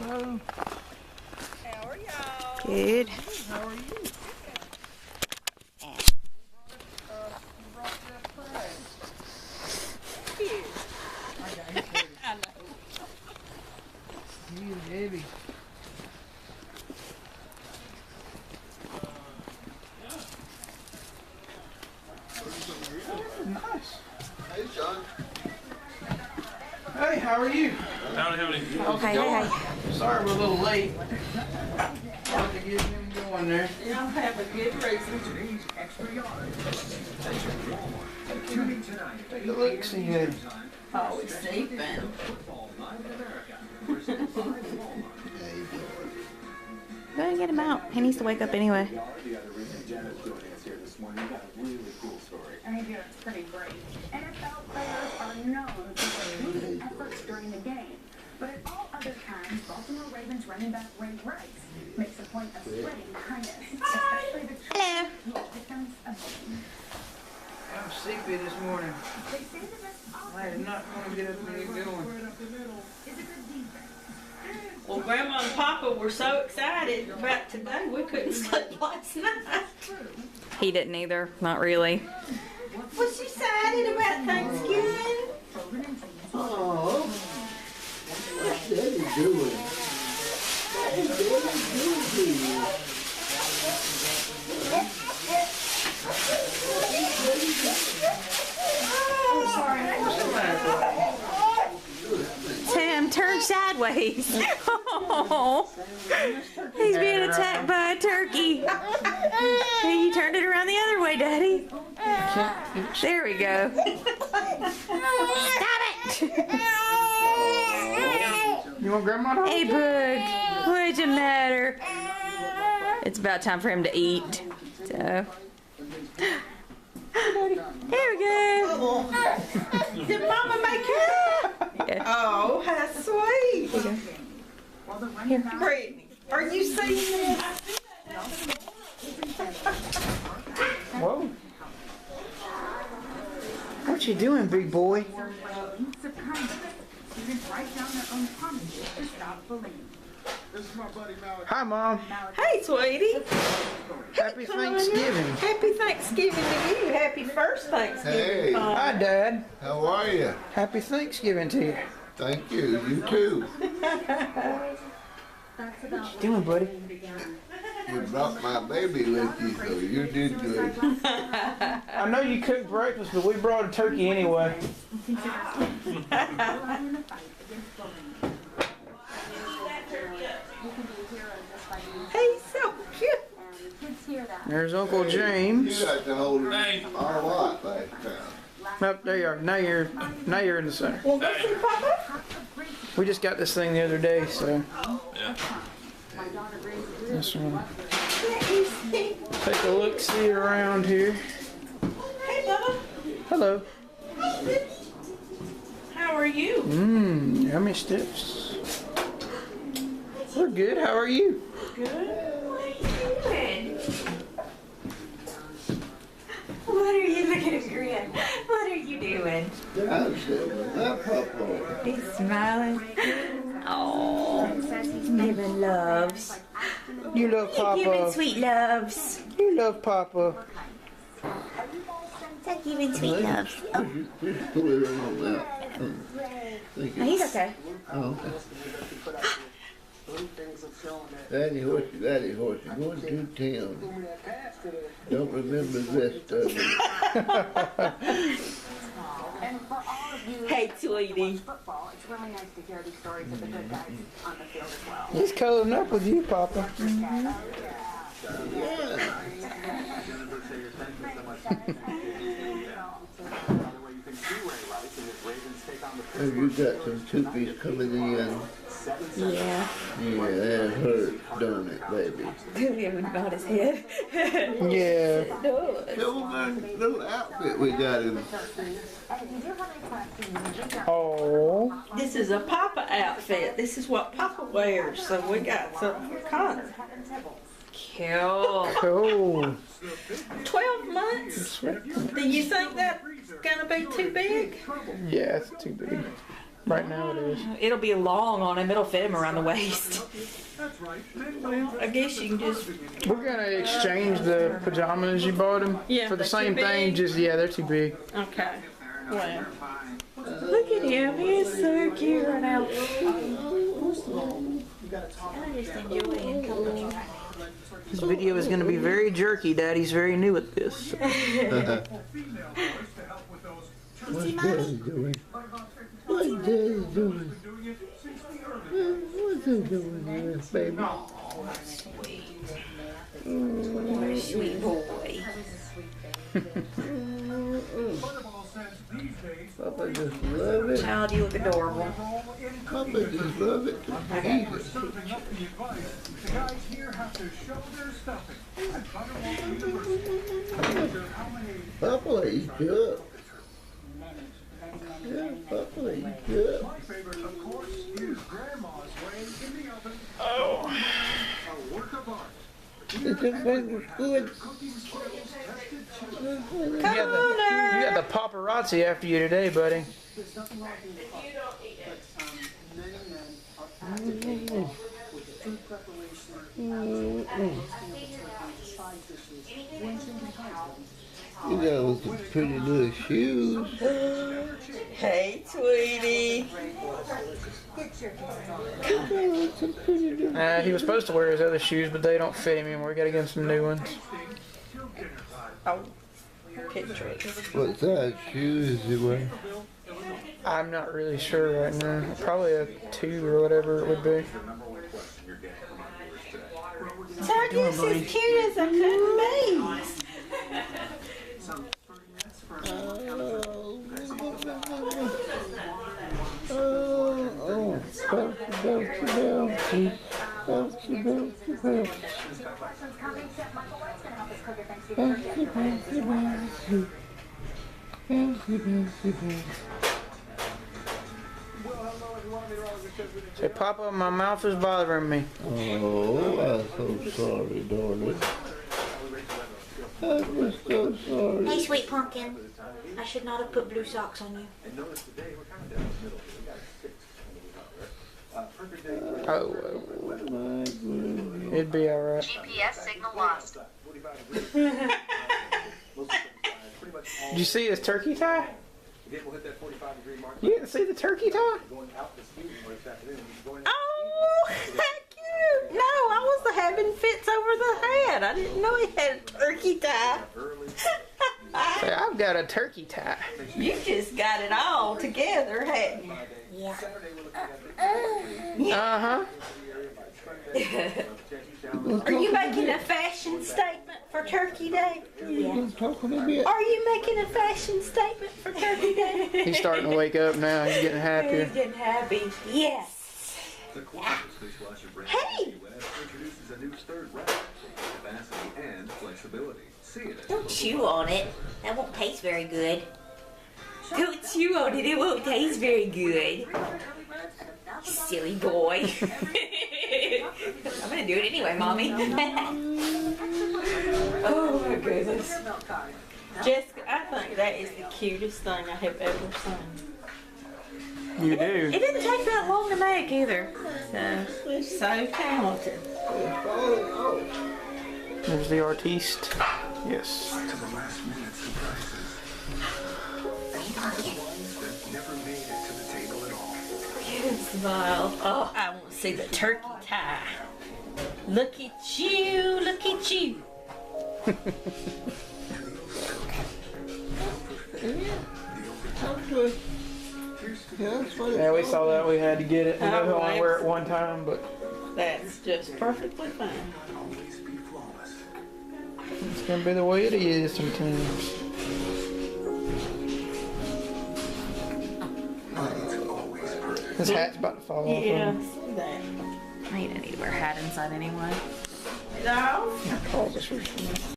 Hello. How are y'all? Good. How are you? You brought that prize. Cute. I got you, baby. I know. You, Debbie. Nice. Hey, Sean. Hey, how are you? Howdy, howdy. How's it Hey, going? hey, hey. Sorry we're a little late. About to get him going there. Y'all have a good reason. Take a look, see you. Always sleeping. Go ahead and get him out. He needs to wake up anyway. I think it's pretty great. NFL players are known for their moving efforts during the game. But at all other times, Baltimore Ravens running back Ray Rice makes a point of spreading kindness, especially the Hello. victims of bullying. I'm sleepy this morning. They say the best I did not want to get up and get going. is a good defense. Well, Grandma and Papa were so excited about today, we couldn't sleep last night. He didn't either. Not really. Was she excited about Thanksgiving? Oh, what's Daddy doing? What is Daddy doing to you? Tim, turn sideways. Oh, he's being attacked by a turkey. Hey, you turned it around the other way, Daddy. There we go. Stop it. You want Grandma to hold Hey, Boog. What's the matter? It's about time for him to eat. So. There we go. Did Mama make you? Yeah. Oh, how sweet. Here. Brittany, are you seeing this? Whoa. What you doing, big boy? Acts of kindness. Students write down their own promises to stop bullying. Hi, Mom. Hey, sweetie. Happy Thanksgiving. Happy Thanksgiving to you. Happy first Thanksgiving. Hey. Mom. Hi, Dad. How are you? Happy Thanksgiving to you. Thank you. You too. What you doing, buddy? You brought my baby with you, so you did good. I know you cooked breakfast, but we brought a turkey anyway. He's so cute. There's Uncle You James. got to hold her Hey. a lot last time. Up there you are. Now you're in the center. Well, go see Papa. We just got this thing the other day, so Yeah. this one. Let me see. Take a look, see around here. Hey, Bubba. Hello. How are you? Yummy stiffs. We're good. How are you? Good. What are you doing? What are you looking at, grin? What are you doing? I'm sitting with that papa. He's smiling. Oh, giving loves. You love Giving Papa. sweet loves. You love Papa. Giving sweet loves. Oh, Just put it on that. he's okay. Oh. Daddy horse, daddy horse, going to town. Don't remember this stuff. And for all of you Hey, sweetie. football, it's really nice to hear these stories of the good guys on the field as well. He's cuddling up with you, Papa. Have you got some tupies coming in? Yeah. Yeah, that hurts, don't it, baby? Giving about his head. Yeah. Show them our little outfit we got him. And if you do have any questions, reach out. Oh. This is a Papa outfit. This is what Papa wears. So we got something for Connor. Cool. Cool. 12 months? Do you think that's gonna be too big? Yeah, it's too big. Right now it is. It'll be long on him. It'll fit him around the waist. Well, I guess you can just. We're gonna exchange the pajamas you bought him Yeah, for the they're same too thing. big? Just yeah, they're too big. Okay. Well. Look at him. He is so cute right now. I'm just enjoying company right now. This video is gonna be very jerky. Daddy's very new at this. What's Daddy doing? What's Daddy doing? What's he doing there, baby? Sweet boy. Papa just love it. Child, you look adorable. Papa just love it to pieces. The guys here have to show their stuffing at Butterwalk University. How many Papa eats up. Yeah, Papa eats up. My favorite, of course, is Grandma's way in the oven. Oh. A work of art. Is everything good? You got the paparazzi after you today, buddy. You got some pretty little shoes. Hey, sweetie. You got some pretty little. He was supposed to wear his other shoes, but they don't fit him anymore. We gotta get him some new ones. Oh, picture it. What size shoes is he wearing? I'm not really sure right now. Probably a 2 or whatever it would be. Turkey's as cute as a could be. Oh, bouncy. Say, Papa, my mouth is bothering me. Oh, I'm so sorry, darling. I'm just so sorry. Hey, sweet pumpkin. I should not have put blue socks on you. Oh, My goodness. it'd be alright. GPS signal lost. Did you see his turkey tie? You didn't see the turkey tie? Oh, heck cute. No, I was having fits over the head. I didn't know he had a turkey tie. Say, I've got a turkey tie. You just got it all together, hadn't you? Uh-huh. Are you making a fashion statement for Turkey Day? You talking a bit? Are you making a fashion statement for Turkey Day? He's starting to wake up now. He's getting He's happier. getting happy. Yes. Hey! Introduces a new third wrap, capacity and flexibility. See it. Don't chew on it. That won't taste very good. Don't chew on it. It won't taste very good. Silly boy. I'm gonna do it anyway, Mommy. Oh my goodness. Jessica, I think that is the cutest thing I have ever seen. You It do. didn't take that long to make either. So, it's so talented. There's the artiste. Yes. To the last minute surprises. That never made it to the table at all. Look at him smile. Oh, I want to see the turkey tie. Look at you, look at you. Yeah, we saw that. We had to get it. We could only wear it one time, but That's just perfectly fine. Always be flawless. it's gonna be the way it is sometimes. It's always perfect. This hat's about to fall off. Yeah, on see that. I need to wear a hat inside anyway. No. him.